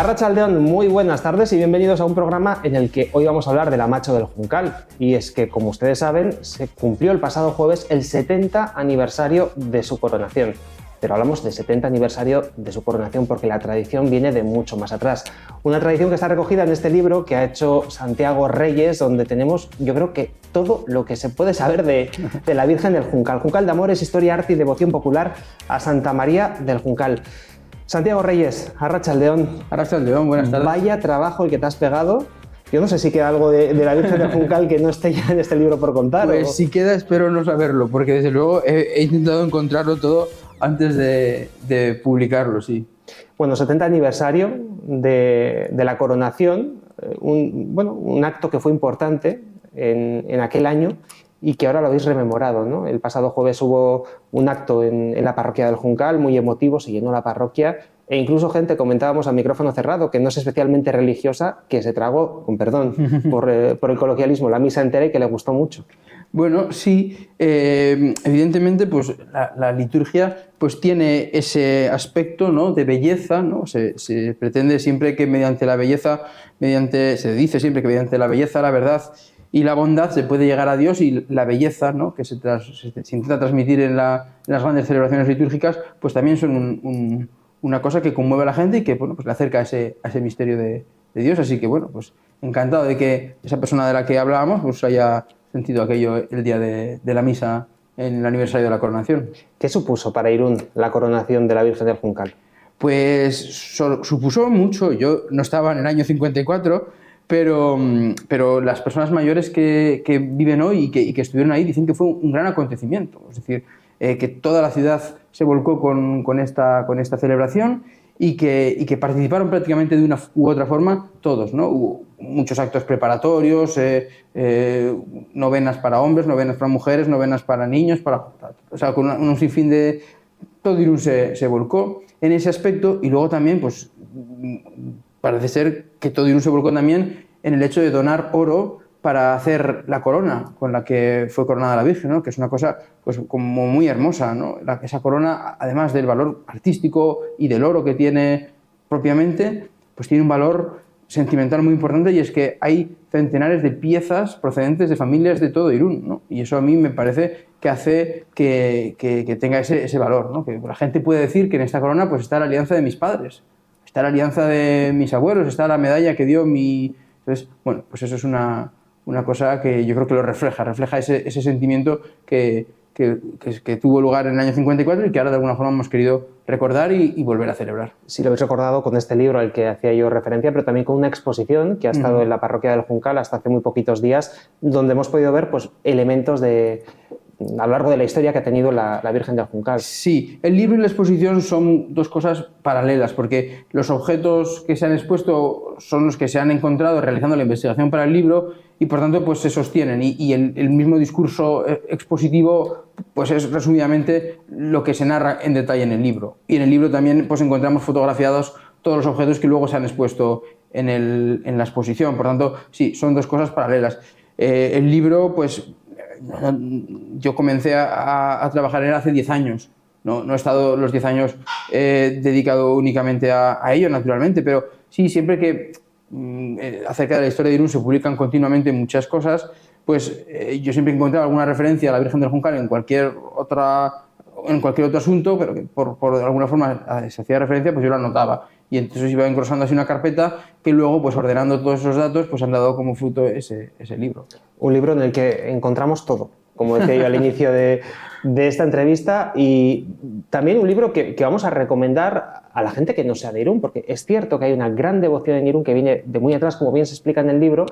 Arratsaldeon, muy buenas tardes y bienvenidos a un programa en el que hoy vamos a hablar de la Macho del Juncal. Y es que, como ustedes saben, se cumplió el pasado jueves el 70 aniversario de su coronación. Pero hablamos del 70 aniversario de su coronación porque la tradición viene de mucho más atrás. Una tradición que está recogida en este libro que ha hecho Santiago Reyes, donde tenemos, yo creo que todo lo que se puede saber de la Virgen del Juncal. Juncal de Amores, Historia, Arte y Devoción Popular a Santa María del Juncal. Santiago Reyes, Arratsaldeon. Arratsaldeon, buenas tardes. Vaya trabajo el que te has pegado. Yo no sé si queda algo de la Virgen del Juncal que no esté ya en este libro por contar. Pues si queda, espero no saberlo, porque desde luego he intentado encontrarlo todo antes de publicarlo, sí. Bueno, 70 aniversario de la coronación, un acto que fue importante en aquel año y que ahora lo habéis rememorado, ¿no? El pasado jueves hubo un acto en la parroquia del Juncal, muy emotivo, se llenó la parroquia e incluso gente, comentábamos a micrófono cerrado, que no es especialmente religiosa, que se tragó, con perdón, por el coloquialismo, la misa entera y que le gustó mucho. Bueno, sí, evidentemente pues la liturgia pues tiene ese aspecto, ¿no?, de belleza, ¿no? Se pretende siempre que mediante la belleza, se dice siempre que mediante la belleza, la verdad y la bondad se puede llegar a Dios, y la belleza, ¿no?, que se intenta transmitir en las grandes celebraciones litúrgicas, pues también son una cosa que conmueve a la gente y que, bueno, pues le acerca a ese misterio de Dios. Así que, bueno, pues encantado de que esa persona de la que hablábamos pues haya sentido aquello el día de la misa en el aniversario de la coronación. ¿Qué supuso para Irún la coronación de la Virgen del Juncal? Pues supuso mucho. Yo no estaba en el año 54, pero las personas mayores que viven hoy y que estuvieron ahí dicen que fue un gran acontecimiento. Es decir, que toda la ciudad se volcó con esta celebración y que participaron prácticamente de una u otra forma todos, ¿no? Hubo muchos actos preparatorios, novenas para hombres, novenas para mujeres, novenas para niños, o sea, con un sinfín de... Todo Irún se volcó en ese aspecto, y luego también, pues, parece ser que todo Irún se volcó también en el hecho de donar oro para hacer la corona con la que fue coronada la Virgen, ¿no?, que es una cosa pues como muy hermosa, ¿no? Esa corona, además del valor artístico y del oro que tiene propiamente, pues tiene un valor sentimental muy importante, y es que hay centenares de piezas procedentes de familias de todo Irún, ¿no? Y eso a mí me parece que hace que tenga ese valor, ¿no? Que la gente puede decir que en esta corona pues está la alianza de mis padres, está la alianza de mis abuelos, está la medalla que dio mi... Entonces, bueno, pues eso es una cosa que yo creo que lo refleja ese sentimiento que tuvo lugar en el año 54 y que ahora de alguna forma hemos querido recordar y volver a celebrar. Sí, lo habéis recordado con este libro al que hacía yo referencia, pero también con una exposición que ha estado en la parroquia del Juncal hasta hace muy poquitos días, donde hemos podido ver pues, elementos a lo largo de la historia que ha tenido la Virgen del Juncal. Sí, el libro y la exposición son dos cosas paralelas, porque los objetos que se han expuesto son los que se han encontrado realizando la investigación para el libro y por tanto pues se sostienen, y el mismo discurso expositivo pues es resumidamente lo que se narra en detalle en el libro. Y en el libro también pues encontramos fotografiados todos los objetos que luego se han expuesto en la exposición. Por tanto, sí, son dos cosas paralelas. El libro, pues yo comencé a trabajar en él hace 10 años. No he estado los 10 años dedicado únicamente a ello, naturalmente, pero sí, siempre que acerca de la historia de Irún se publican continuamente muchas cosas, pues yo siempre he encontrado alguna referencia a la Virgen del Juncal en cualquier otro asunto, pero que por alguna forma se hacía referencia, pues yo lo anotaba. Y entonces iba engrosando así una carpeta que luego, pues ordenando todos esos datos, pues han dado como fruto ese libro. Un libro en el que encontramos todo, como decía yo al inicio de esta entrevista, y también un libro que vamos a recomendar a la gente que no sea de Irún, porque es cierto que hay una gran devoción en Irún que viene de muy atrás, como bien se explica en el libro,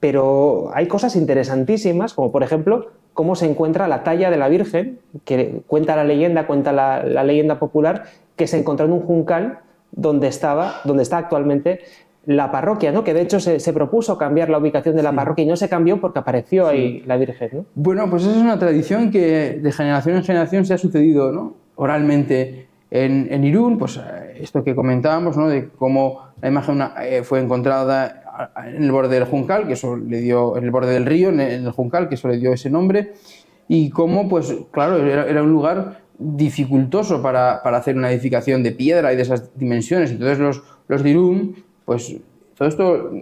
pero hay cosas interesantísimas, como por ejemplo cómo se encuentra la talla de la Virgen, que cuenta la leyenda popular, que se encontró en un juncal donde está actualmente la parroquia, ¿no? Que de hecho se propuso cambiar la ubicación de la parroquia y no se cambió porque apareció ahí la Virgen, ¿no? Bueno, pues esa es una tradición que de generación en generación se ha sucedido, ¿no?, oralmente en Irún. Pues esto que comentábamos, ¿no?, de cómo la imagen fue encontrada en el borde del Juncal, que eso le dio, en el borde del río, en el Juncal, que eso le dio ese nombre, y cómo, pues claro, era un lugar dificultoso para hacer una edificación de piedra y de esas dimensiones. Entonces los los de Irún, pues todo esto,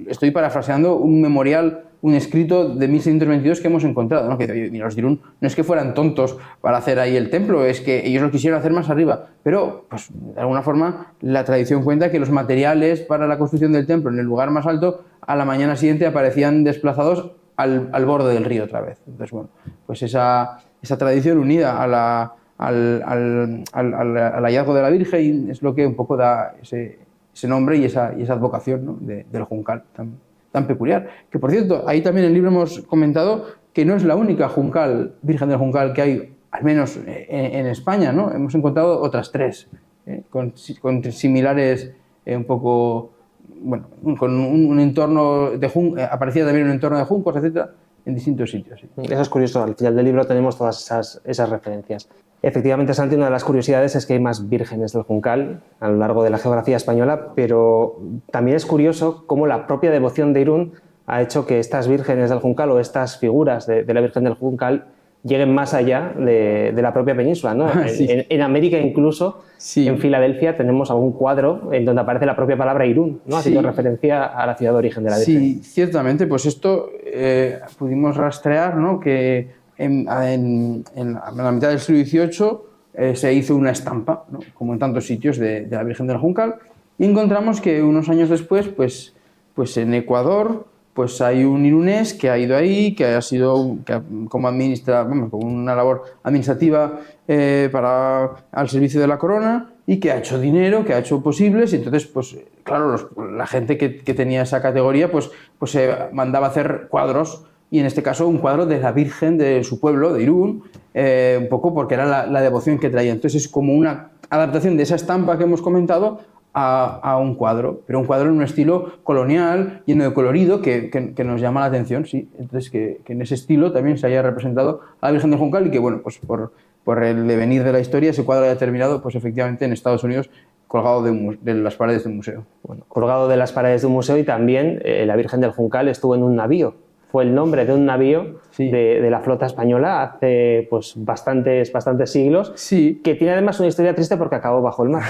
estoy parafraseando un memorial, un escrito de 1622 que hemos encontrado, ¿no? Que mira, los de Irún no es que fueran tontos para hacer ahí el templo, es que ellos lo quisieron hacer más arriba, pero pues, de alguna forma la tradición cuenta que los materiales para la construcción del templo en el lugar más alto a la mañana siguiente aparecían desplazados al borde del río otra vez. Entonces, bueno, pues esa tradición unida al hallazgo de la Virgen es lo que un poco da ese nombre y esa advocación, ¿no? del Juncal tan peculiar. Que, por cierto, ahí también en el libro hemos comentado que no es la única Juncal, Virgen del Juncal que hay, al menos en España, ¿no? Hemos encontrado otras 3, con similares un poco... Bueno, con un entorno de aparecía también un entorno de juncos, etcétera, en distintos sitios. Sí. Eso es curioso, al final del libro tenemos todas esas referencias. Efectivamente, Santi, una de las curiosidades es que hay más vírgenes del Juncal a lo largo de la geografía española, pero también es curioso cómo la propia devoción de Irún ha hecho que estas vírgenes del Juncal o estas figuras de la Virgen del Juncal lleguen más allá de la propia península, ¿no? Sí. En América incluso, sí. En Filadelfia tenemos algún cuadro en donde aparece la propia palabra Irún, ¿no? Haciendo sí. referencia a la ciudad de origen de la Virgen. Sí, ciertamente, pues esto pudimos rastrear, ¿no? Que en la mitad del siglo XVIII se hizo una estampa, ¿no? Como en tantos sitios de la Virgen del Juncal, y encontramos que unos años después, pues en Ecuador, pues hay un irunés que ha ido ahí, que ha sido como una labor administrativa al servicio de la corona y que ha hecho dinero, que ha hecho posibles, y entonces, pues claro, la gente que tenía esa categoría, pues se mandaba a hacer cuadros, y en este caso un cuadro de la Virgen de su pueblo, de Irún, un poco porque era la devoción que traía. Entonces es como una adaptación de esa estampa que hemos comentado a un cuadro, pero un cuadro en un estilo colonial, lleno de colorido, que nos llama la atención, sí. Entonces que en ese estilo también se haya representado a la Virgen del Juncal y que, bueno, pues por el devenir de la historia ese cuadro haya terminado, pues efectivamente en Estados Unidos colgado de las paredes de un museo. Bueno, colgado de las paredes de un museo, y también la Virgen del Juncal estuvo en un navío. Fue el nombre de un navío sí. de la flota española hace pues bastantes siglos, sí. Que tiene además una historia triste porque acabó bajo el mar.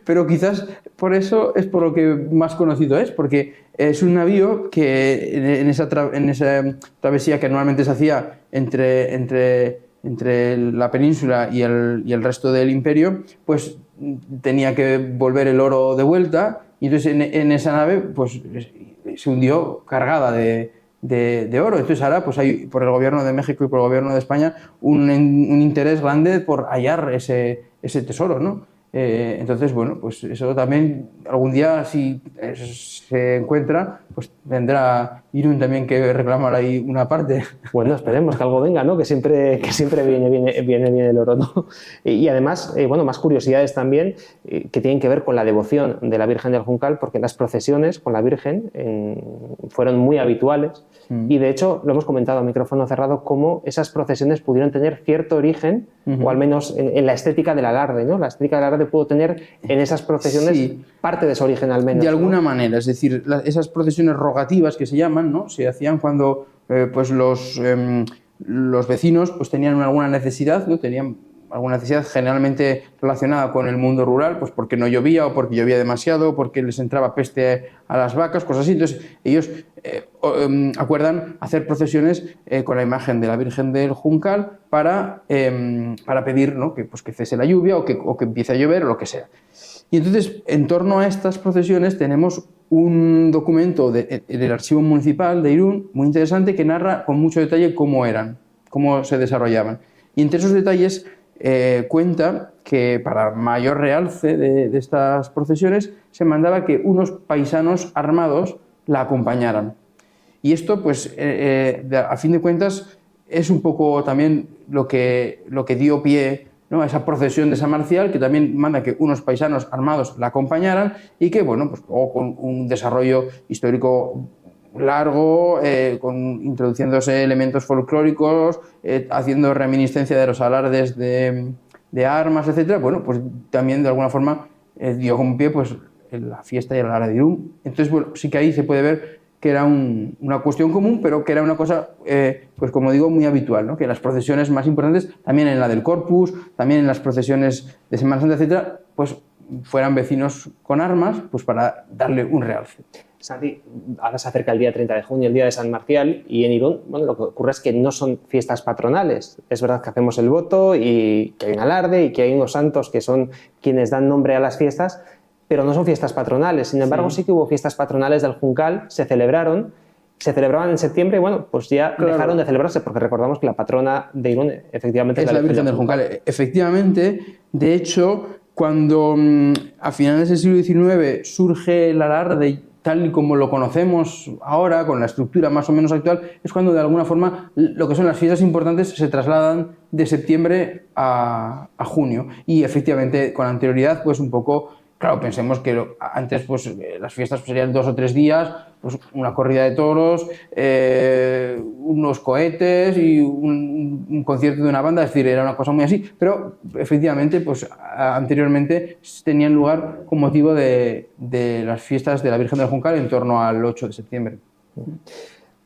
Pero quizás por eso es por lo que más conocido es, porque es un navío que en esa travesía que normalmente se hacía entre la península y el resto del imperio, pues tenía que volver el oro de vuelta, y entonces en esa nave pues se hundió cargada de oro. Entonces ahora pues hay por el gobierno de México y por el gobierno de España un interés grande por hallar ese tesoro, ¿no? Entonces, bueno, pues eso también algún día, si se encuentra, pues tendrá Irún también que reclamar ahí una parte. Bueno, esperemos que algo venga, ¿no? Que siempre viene el oro, ¿no? Y además, bueno, más curiosidades también que tienen que ver con la devoción de la Virgen del Juncal, porque las procesiones con la Virgen fueron muy habituales, y de hecho lo hemos comentado a micrófono cerrado, cómo esas procesiones pudieron tener cierto origen, o al menos en la estética del alarde, ¿no? La estética del alarde pudo tener en esas procesiones sí. parte de su origen al menos. De alguna manera, es decir, esas procesiones rogativas que se llaman, ¿no? Se hacían cuando pues los vecinos pues tenían alguna necesidad, ¿no? Tenían alguna necesidad generalmente relacionada con el mundo rural, pues porque no llovía o porque llovía demasiado, o porque les entraba peste a las vacas, cosas así. Entonces ellos acuerdan hacer procesiones con la imagen de la Virgen del Juncal para pedir, ¿no? que cese la lluvia o que empiece a llover o lo que sea. Y entonces, en torno a estas procesiones tenemos un documento del Archivo Municipal de Irún muy interesante que narra con mucho detalle cómo eran, cómo se desarrollaban. Y entre esos detalles cuenta que para mayor realce de estas procesiones se mandaba que unos paisanos armados la acompañaran. Y esto, pues, a fin de cuentas, es un poco también lo que dio pie, ¿no?, a esa procesión de San Marcial, que también manda que unos paisanos armados la acompañaran y que, bueno, pues luego con un desarrollo histórico largo, introduciéndose elementos folclóricos, haciendo reminiscencia de los alardes de armas, etc. Bueno, pues también de alguna forma dio como pie pues, la fiesta y el alarde de Irún. Entonces, bueno, sí que ahí se puede ver que era una cuestión común, pero que era una cosa, pues como digo, muy habitual, ¿no? Que en las procesiones más importantes, también en la del Corpus, también en las procesiones de Semana Santa, etc., pues fueran vecinos con armas, pues para darle un realce. Santi, ahora se acerca el día 30 de junio, el día de San Marcial, y en Irún, bueno, lo que ocurre es que no son fiestas patronales. Es verdad que hacemos el voto y que hay un alarde y que hay unos santos que son quienes dan nombre a las fiestas, pero no son fiestas patronales. Sin embargo, sí que hubo fiestas patronales del Juncal, se celebraban en septiembre y bueno, pues ya dejaron de celebrarse porque recordamos que la patrona de Irún efectivamente es la Virgen del Juncal. Efectivamente, de hecho, cuando a finales del siglo XIX surge el alarde tal y como lo conocemos ahora, con la estructura más o menos actual, es cuando de alguna forma lo que son las fiestas importantes se trasladan de septiembre a junio. Y efectivamente, con anterioridad, pues un poco, claro, pensemos que antes pues, las fiestas serían 2 o 3 días, pues una corrida de toros, unos cohetes y un concierto de una banda, es decir, era una cosa muy así, pero efectivamente pues anteriormente tenían lugar con motivo de las fiestas de la Virgen del Juncal en torno al 8 de septiembre.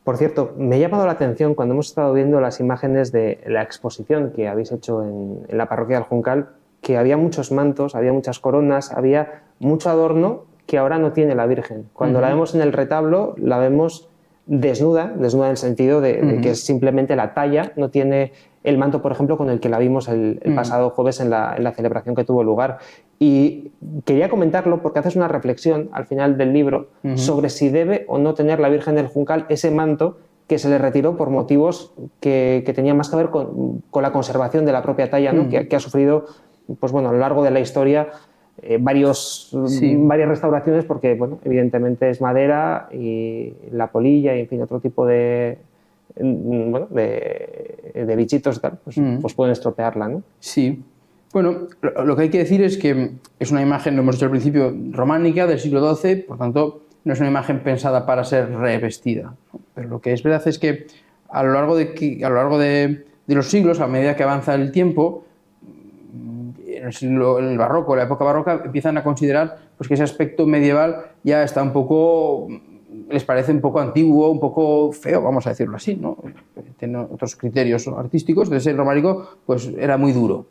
Por cierto, me ha llamado la atención cuando hemos estado viendo las imágenes de la exposición que habéis hecho en la parroquia del Juncal, que había muchos mantos, había muchas coronas, había mucho adorno que ahora no tiene la Virgen. Cuando la vemos en el retablo, la vemos desnuda en el sentido de que es simplemente la talla, no tiene el manto, por ejemplo, con el que la vimos el pasado jueves en la celebración que tuvo lugar. Y quería comentarlo porque haces una reflexión al final del libro sobre si debe o no tener la Virgen del Juncal ese manto que se le retiró por motivos que tenían más que ver con la conservación de la propia talla, ¿no? que ha sufrido pues bueno, a lo largo de la historia varias restauraciones porque bueno, evidentemente es madera y la polilla y en fin, otro tipo de bichitos y tal, pues pueden estropearla, ¿no? Sí. Bueno, lo que hay que decir es que es una imagen, lo hemos dicho al principio, románica del siglo XII, por tanto no es una imagen pensada para ser revestida, ¿no? Pero lo que es verdad es que a lo largo de los siglos, a medida que avanza el tiempo, en el barroco, la época barroca, empiezan a considerar pues, que ese aspecto medieval ya está un poco, les parece un poco antiguo, un poco feo, vamos a decirlo así, ¿no? Tiene otros criterios artísticos, entonces el románico pues, era muy duro.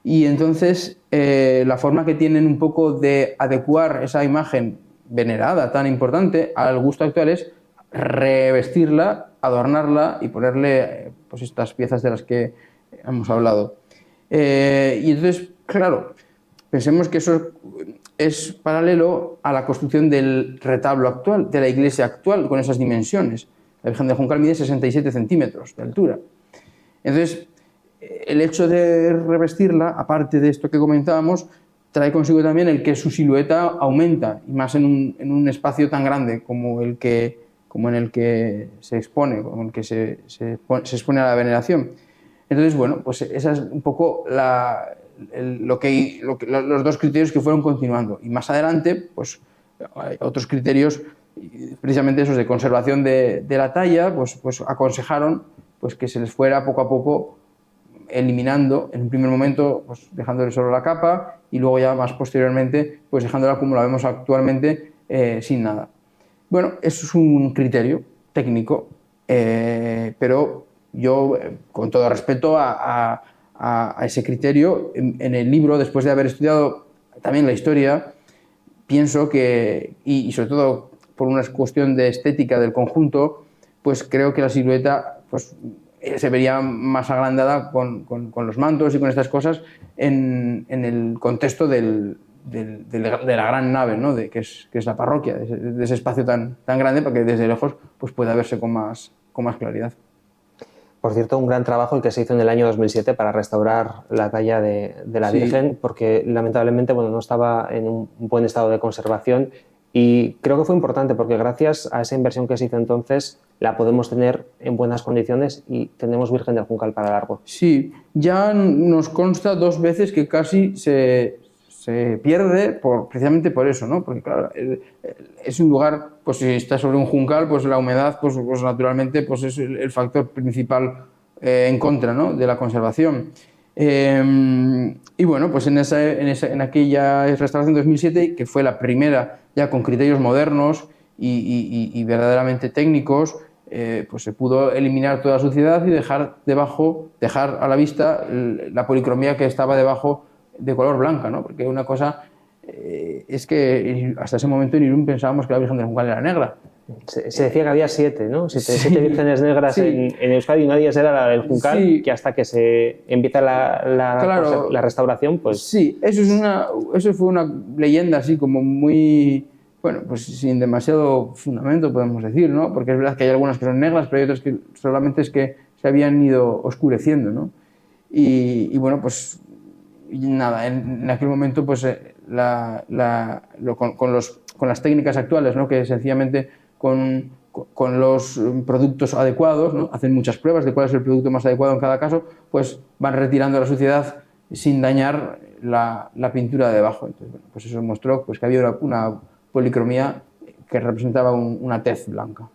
Y entonces la forma que tienen un poco de adecuar esa imagen venerada, tan importante, al gusto actual es revestirla, adornarla y ponerle pues, estas piezas de las que hemos hablado. Y entonces, claro, pensemos que eso es paralelo a la construcción del retablo actual, de la iglesia actual, con esas dimensiones. La Virgen del Juncal mide 67 centímetros de altura. Entonces, el hecho de revestirla, aparte de esto que comentábamos, trae consigo también el que su silueta aumenta, y más en un espacio tan grande como en el que se expone, como en el que se expone a la veneración. Entonces, bueno, pues esa es un poco los dos criterios que fueron continuando. Y más adelante, pues hay otros criterios, precisamente esos de conservación de la talla, pues aconsejaron pues, que se les fuera poco a poco eliminando, en un primer momento pues, dejándole solo la capa y luego ya más posteriormente pues dejándola como la vemos actualmente sin nada. Bueno, eso es un criterio técnico, pero yo, con todo respeto a ese criterio, en el libro, después de haber estudiado también la historia, pienso que, y sobre todo por una cuestión de estética del conjunto, pues creo que la silueta pues, se vería más agrandada con los mantos y con estas cosas en el contexto de la gran nave, ¿no? que es la parroquia, de ese espacio tan grande, para que desde lejos pues, pueda verse con más claridad. Por cierto, un gran trabajo el que se hizo en el año 2007 para restaurar la talla de la Virgen, porque lamentablemente no estaba en un buen estado de conservación y creo que fue importante porque gracias a esa inversión que se hizo entonces la podemos tener en buenas condiciones y tenemos Virgen del Juncal para largo. Sí, ya nos consta 2 veces que casi se pierde precisamente por eso, ¿no? Porque claro, es un lugar, pues si está sobre un juncal, pues la humedad, pues naturalmente pues es el factor principal en contra, ¿no? de la conservación. Y bueno, pues en aquella restauración de 2007, que fue la primera ya con criterios modernos y verdaderamente técnicos, pues se pudo eliminar toda la suciedad y dejar a la vista la policromía que estaba debajo de color blanca, ¿no? Porque una cosa es que hasta ese momento en Irún pensábamos que la Virgen del Juncal era negra. Se decía que había 7, ¿no? Siete vírgenes negras en Euskadi y una de ellas era la del Juncal, que hasta que se empieza la restauración, pues... Sí, eso fue una leyenda así como muy... Bueno, pues sin demasiado fundamento podemos decir, ¿no? Porque es verdad que hay algunas que son negras, pero hay otras que solamente es que se habían ido oscureciendo, ¿no? Y bueno, pues nada, en aquel momento pues con las técnicas actuales, ¿no? Que sencillamente con los productos adecuados, ¿no? Hacen muchas pruebas de cuál es el producto más adecuado en cada caso, pues van retirando la suciedad sin dañar la pintura de debajo. Entonces, bueno, pues eso mostró pues, que había una policromía que representaba una tez blanca.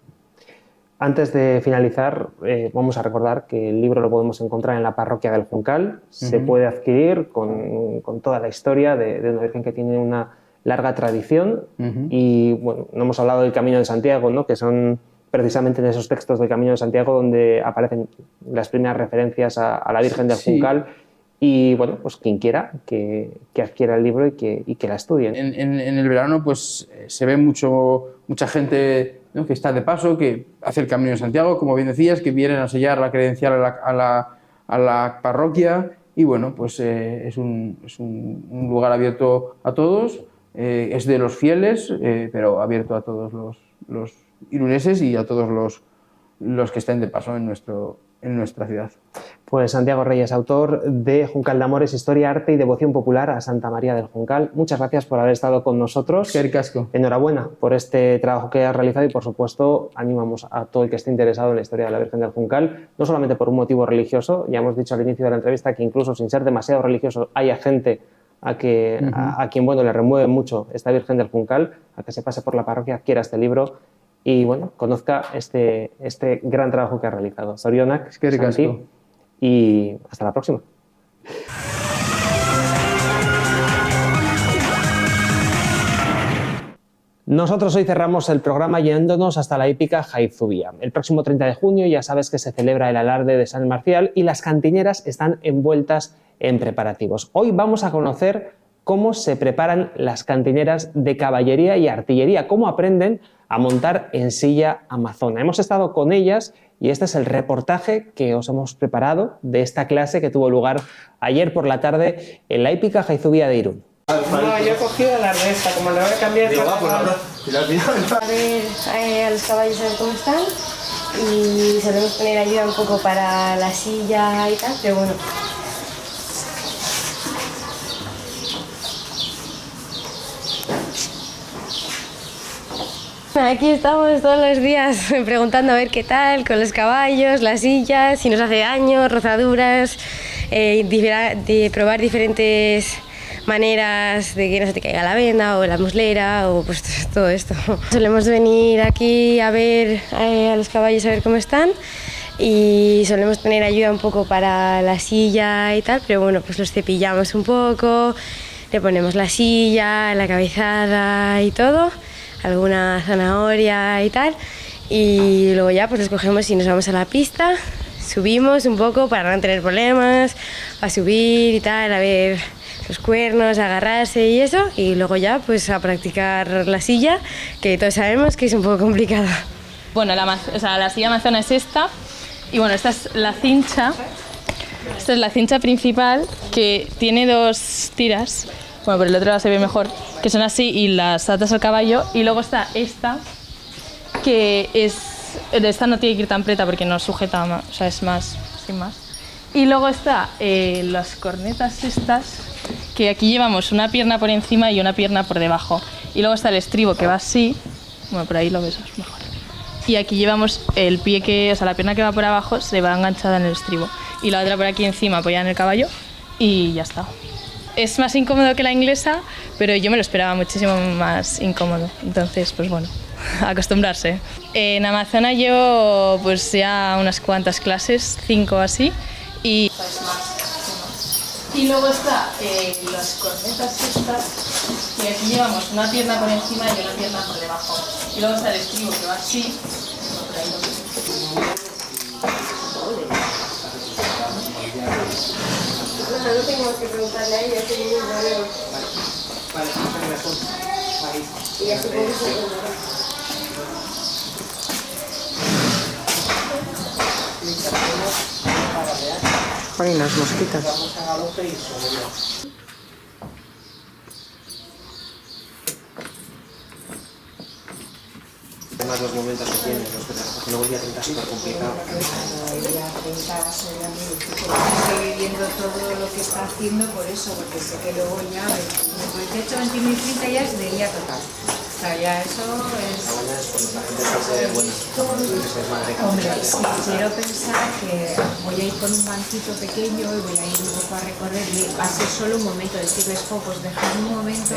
Antes de finalizar, vamos a recordar que el libro lo podemos encontrar en la parroquia del Juncal. Se puede adquirir con toda la historia de una Virgen que tiene una larga tradición. Y bueno, no hemos hablado del Camino de Santiago, ¿no? Que son precisamente en esos textos del Camino de Santiago donde aparecen las primeras referencias a la Virgen del Juncal. Y bueno, pues quien quiera que adquiera el libro y que la estudien. En el verano pues se ve mucha gente, ¿no? Que está de paso, que hace el Camino de Santiago, como bien decías, que vienen a sellar la credencial a la parroquia y bueno, pues es un lugar abierto a todos, es de los fieles, pero abierto a todos los iruneses y a todos los que estén de paso en nuestra ciudad. Pues Santiago Reyes, autor de Juncal de Amores, Historia, Arte y Devoción Popular a Santa María del Juncal. Muchas gracias por haber estado con nosotros. Qué ricasco. Enhorabuena por este trabajo que has realizado y, por supuesto, animamos a todo el que esté interesado en la historia de la Virgen del Juncal, no solamente por un motivo religioso, ya hemos dicho al inicio de la entrevista que incluso sin ser demasiado religioso haya gente a quien bueno, le remueve mucho esta Virgen del Juncal, a que se pase por la parroquia, adquiera este libro y bueno, conozca este gran trabajo que ha realizado. Zorionak, Santi, y hasta la próxima. Nosotros hoy cerramos el programa yéndonos hasta la hípica Jaizubia. El próximo 30 de junio ya sabes que se celebra el alarde de San Marcial y las cantineras están envueltas en preparativos. Hoy vamos a conocer cómo se preparan las cantineras de caballería y artillería, cómo aprenden a montar en silla amazona. Hemos estado con ellas y este es el reportaje que os hemos preparado de esta clase que tuvo lugar ayer por la tarde en la hípica Jaizubia de Irún. No, yo he cogido la resta, como le voy a cambiar. Digo, A ver a los caballos a ver cómo están y solemos poner ayuda un poco para la silla y tal, pero bueno. Aquí estamos todos los días preguntando a ver qué tal con los caballos, las sillas, si nos hace daño, rozaduras, de probar diferentes maneras de que no se te caiga la venda o la muslera o pues todo esto. Solemos venir aquí a ver a los caballos a ver cómo están y solemos tener ayuda un poco para la silla y tal, pero bueno, pues los cepillamos un poco, le ponemos la silla, la cabezada y todo, alguna zanahoria y tal, y luego ya pues los cogemos y nos vamos a la pista, subimos un poco para no tener problemas, a subir y tal, a ver los cuernos, a agarrarse y eso, y luego ya pues a practicar la silla, que todos sabemos que es un poco complicada. Bueno, la silla amazona es esta, y bueno, esta es la cincha. Esta es la cincha principal, que tiene dos tiras, bueno, por el otro lado se ve mejor, que son así y las atas al caballo, y luego está esta, que esta no tiene que ir tan preta porque no sujeta más, o sea, es más, sin más. Y luego está las cornetas estas, que aquí llevamos una pierna por encima y una pierna por debajo. Y luego está el estribo que va así, bueno, por ahí lo ves mejor. Y aquí llevamos el pie la pierna que va por abajo se va enganchada en el estribo. Y la otra por aquí encima apoyada en el caballo y ya está. Es más incómodo que la inglesa, pero yo me lo esperaba muchísimo más incómodo. Entonces, pues bueno, acostumbrarse. En Amazona llevo pues ya unas cuantas clases, 5 así. Y luego está las cornetas estas, que aquí llevamos una pierna por encima y una pierna por debajo. Y luego está el estribo que va así. No tengo que preguntarle a ella, Hay unas mosquitas. Además los momentos que tiene, que luego el día 30 es súper complicado. El día 30 estoy viviendo todo lo que está haciendo por eso, porque sé que luego ya, de hecho 29 y 30 ya es de día total. O sea, ya eso es... Ahora es cuando la gente se hace buena, es más de Hombre, sí, quiero pensar que voy a ir con un banquito pequeño y voy a ir un poco a recorrer y va a ser solo un momento, decirles pocos, dejar un momento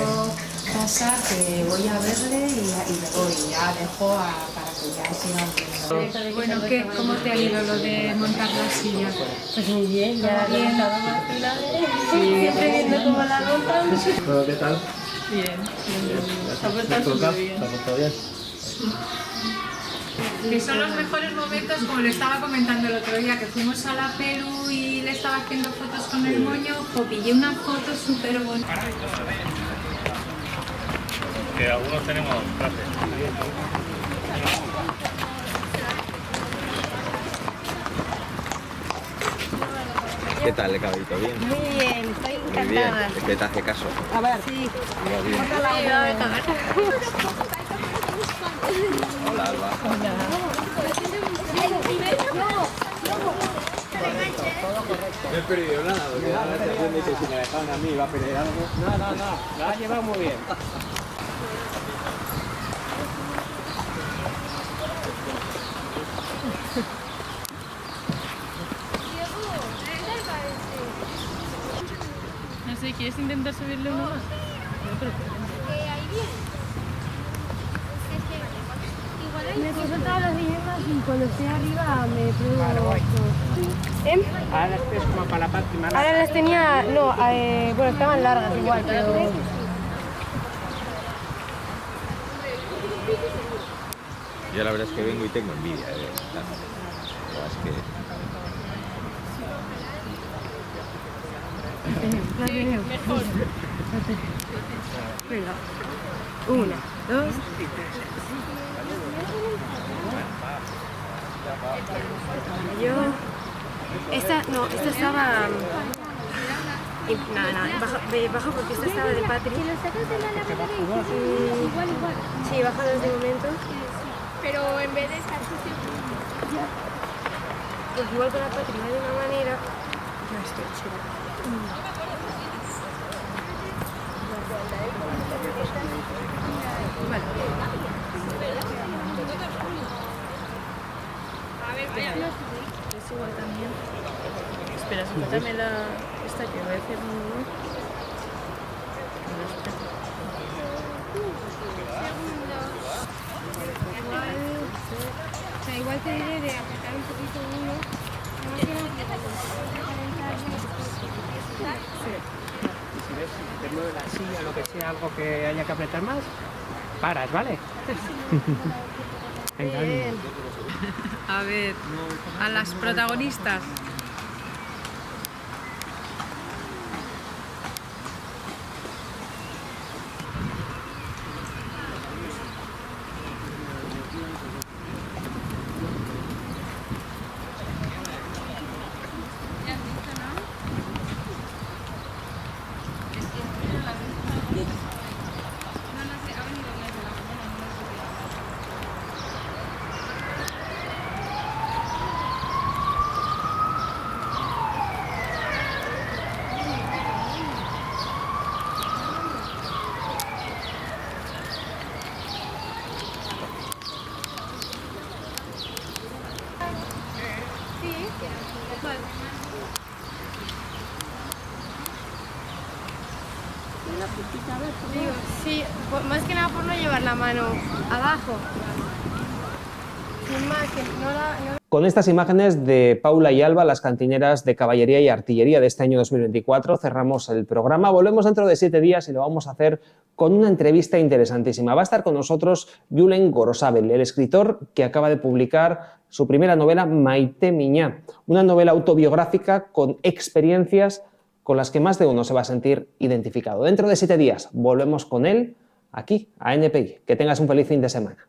pasar, que voy a verle y me voy, ya dejo para que ya sigan viendo. Bueno, ¿cómo te ha ido lo de montar la silla? Pues muy bien, ya he estado más siempre viendo cómo la montan. ¿Qué tal? Bien, se ha portado súper bien. ¿Te ha portado bien? Que son los mejores momentos, como le estaba comentando el otro día, que fuimos a la Perú y le estaba haciendo fotos con el moño, pillé una foto súper bonita. Que algunos tenemos clases. ¿Qué tal el caballito? ¿Bien? Muy bien, estoy Muy bien. encantada. Es que te hace caso. A ver, sí. Va bien. Hola, Alba. No he perdido nada, porque la sensación de que si me dejaban a mí iba a perder algo. No, la ha llevado muy bien. No sé, ¿quieres intentar subirle uno más? Me puso todas las dilemas y cuando estoy arriba me pruebo. Ahora las tienes como para la parte más. Ahora las tenía, no, bueno, estaban largas igual, pero... Yo la verdad es que vengo y tengo envidia de estas. Es que... Mejor. Venga. 1, 2. Yo. Esta estaba. Nada, bajo porque esta estaba de Patri. Sí, baja desde el momento. Pero en vez de estar sucio. Porque igual con la Patri va de una manera. No estoy chida. Vale. A ver, vaya. Es igual también. Espera, sujétame esta que voy a hacer un... Igual te diré de apretar un poquito uno. No quiero Si ves, si te mueve la silla o lo que sea, algo que haya que apretar más, paras, ¿vale? Venga, Bien. A ver, a las protagonistas. Digo, sí, más que nada por no llevar la mano abajo. Sin más, que no la... Con estas imágenes de Paula y Alba, las cantineras de caballería y artillería de este año 2024, cerramos el programa. Volvemos dentro de 7 días y lo vamos a hacer con una entrevista interesantísima. Va a estar con nosotros Julen Gorosabel, el escritor que acaba de publicar su primera novela, Maite Miñá, una novela autobiográfica con experiencias con las que más de uno se va a sentir identificado. Dentro de 7 días volvemos con él aquí, a NPI. Que tengas un feliz fin de semana.